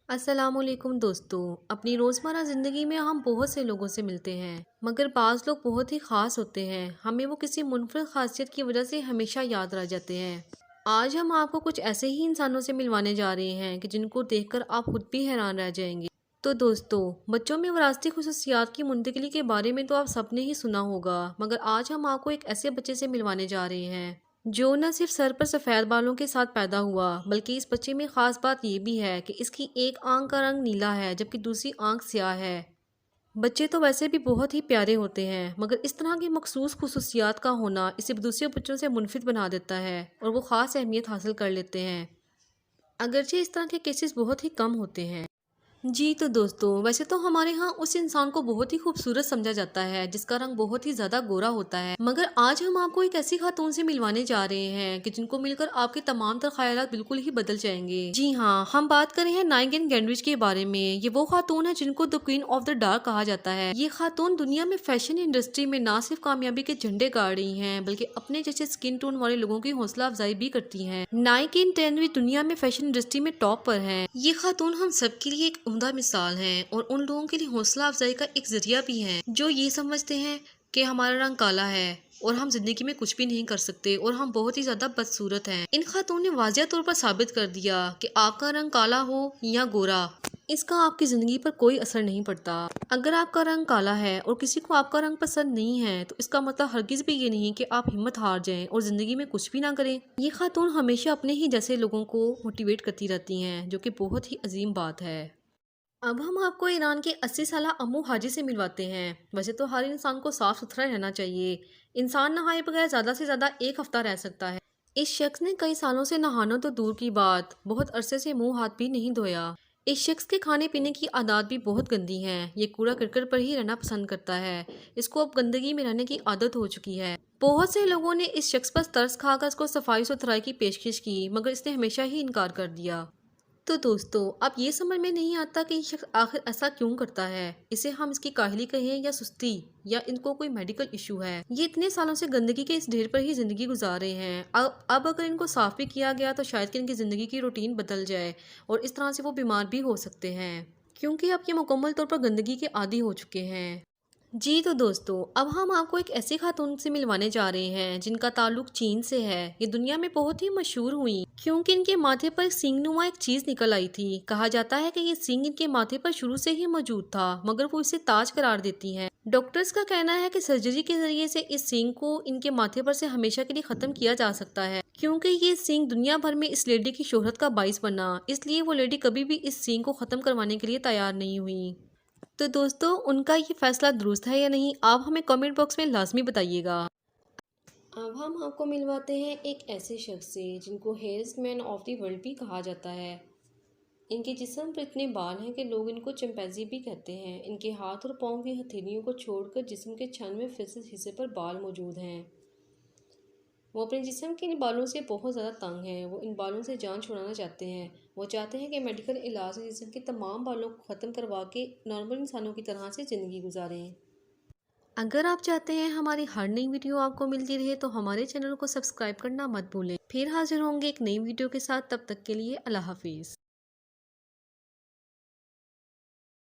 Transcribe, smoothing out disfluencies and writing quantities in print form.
अस्सलाम वालेकुम दोस्तों। अपनी रोज़मर्रा ज़िंदगी में हम बहुत से लोगों से मिलते हैं, मगर बाज़ लोग बहुत ही ख़ास होते हैं। हमें वो किसी मुनफ़रिद ख़ासियत की वजह से हमेशा याद रह जाते हैं। आज हम आपको कुछ ऐसे ही इंसानों से मिलवाने जा रहे हैं कि जिनको देखकर आप खुद भी हैरान रह जाएंगे। तो दोस्तों, बच्चों में विरासती खुसूसियात की मुंतकिली के बारे में तो आप सबने ही सुना होगा, मगर आज हम आपको एक ऐसे बच्चे से मिलवाने जा रहे हैं जो न सिर्फ सर पर सफ़ेद बालों के साथ पैदा हुआ, बल्कि इस बच्चे में ख़ास बात ये भी है कि इसकी एक आंख का रंग नीला है जबकि दूसरी आंख स्याह है। बच्चे तो वैसे भी बहुत ही प्यारे होते हैं, मगर इस तरह की मखसूस खुसूसियात का होना इसे दूसरे बच्चों से मुनफिद बना देता है और वो ख़ास अहमियत हासिल कर लेते हैं। अगरचे इस तरह के केसेस बहुत ही कम होते हैं। जी तो दोस्तों, वैसे तो हमारे यहाँ उस इंसान को बहुत ही खूबसूरत समझा जाता है जिसका रंग बहुत ही ज्यादा गोरा होता है, मगर आज हम आपको एक ऐसी खातून से मिलवाने जा रहे हैं कि जिनको मिलकर आपके तमाम तर ख्यालात बिल्कुल ही बदल जाएंगे। जी हाँ, हम बात कर रहे हैं नाइगेन गैंड्रिच के बारे में। ये वो खातून है जिनको the queen of the dark कहा जाता है। ये खातून दुनिया में फैशन इंडस्ट्री में ना सिर्फ कामयाबी के झंडे गाड़ रही है, बल्कि अपने जैसे स्किन टोन वाले लोगों की हौसला अफजाई भी करती है। नाइगेन गैंड्रिच दुनिया में फैशन इंडस्ट्री में टॉप पर है। ये खातून हम सबके लिए एक उम्दा मिसाल हैं और उन लोगों के लिए हौसला अफजाई का एक जरिया भी है जो ये समझते हैं कि हमारा रंग काला है और हम जिंदगी में कुछ भी नहीं कर सकते और हम बहुत ही ज्यादा बदसूरत हैं। इन खातून ने वाजिया तौर पर साबित कर दिया कि आपका रंग काला हो या गोरा, इसका आपकी जिंदगी पर कोई असर नहीं पड़ता। अगर आपका रंग काला है और किसी को आपका रंग पसंद नहीं है तो इसका मतलब हरगिज भी ये नहीं कि आप हिम्मत हार जाएं और जिंदगी में कुछ भी ना करें। ये खातून हमेशा अपने ही जैसे लोगों को मोटिवेट करती रहती हैं, जो कि बहुत ही अजीम बात है। अब हम आपको ईरान के 80 साला अम्मू हाजी से मिलवाते हैं। वैसे तो हर इंसान को साफ सुथरा रहना चाहिए। इंसान नहाए बगैर ज़्यादा से ज़्यादा एक हफ्ता रह सकता है। इस शख्स ने कई सालों से नहाना तो दूर की बात, बहुत अरसे से मुंह हाथ भी नहीं धोया। इस शख्स के खाने पीने की आदत भी बहुत गंदी हैं। ये कूड़ा करकट पर ही रहना पसंद करता है। इसको अब गंदगी में रहने की आदत हो चुकी है। बहुत से लोगों ने इस शख्स पर तरस खाकर इसको सफाई सुथराई की पेशकश की, मगर इसने हमेशा ही इनकार कर दिया। तो दोस्तों, अब ये समझ में नहीं आता कि ये शख्स आखिर ऐसा क्यों करता है। इसे हम इसकी काहली कहें या सुस्ती, या इनको कोई मेडिकल इशू है। ये इतने सालों से गंदगी के इस ढेर पर ही जिंदगी गुजार रहे हैं। अब अगर इनको साफ भी किया गया तो शायद कि इनकी जिंदगी की रूटीन बदल जाए और इस तरह से वो बीमार भी हो सकते हैं, क्योंकि अब ये मुकम्मल तौर पर गंदगी के आदी हो चुके हैं। जी तो दोस्तों, अब हम आपको एक ऐसी खातून से मिलवाने जा रहे हैं जिनका ताल्लुक चीन से है। ये दुनिया में बहुत ही मशहूर हुई क्योंकि इनके माथे पर सींगनुमा एक चीज निकल आई थी। कहा जाता है कि ये सींग इनके माथे पर शुरू से ही मौजूद था, मगर वो इसे ताज करार देती हैं। डॉक्टर्स का कहना है कि सर्जरी के जरिए से इस सींग को इनके माथे पर से हमेशा के लिए खत्म किया जा सकता है, क्योंकि ये सींग दुनिया भर में इस लेडी की शोहरत का बाइस बना। इसलिए वो लेडी कभी भी इस सींग को खत्म करवाने के लिए तैयार नहीं हुई। तो दोस्तों, उनका ये फैसला दुरुस्त है या नहीं, आप हमें कमेंट बॉक्स में लाजमी बताइएगा। अब हम आपको मिलवाते हैं एक ऐसे शख्स से जिनको hairs man of the world भी कहा जाता है। इनके जिस्म पर इतने बाल हैं कि लोग इनको चिंपैंजी भी कहते हैं। इनके हाथ और पाँव की हथेलियों को छोड़कर जिस्म के 96% हिस्से पर बाल मौजूद हैं। वो अपने जिस्म के इन बालों से बहुत ज़्यादा तंग हैं। वो इन बालों से जान छुड़ाना चाहते हैं। वो चाहते हैं कि मेडिकल इलाज से जिस्म के तमाम बालों को ख़त्म करवा के नॉर्मल इंसानों की तरह से ज़िंदगी गुजारें। अगर आप चाहते हैं हमारी हर नई वीडियो आपको मिलती रहे तो हमारे चैनल को सब्सक्राइब करना मत भूलें। फिर हाजिर होंगे एक नई वीडियो के साथ। तब तक के लिए अल्लाह हाफिज़।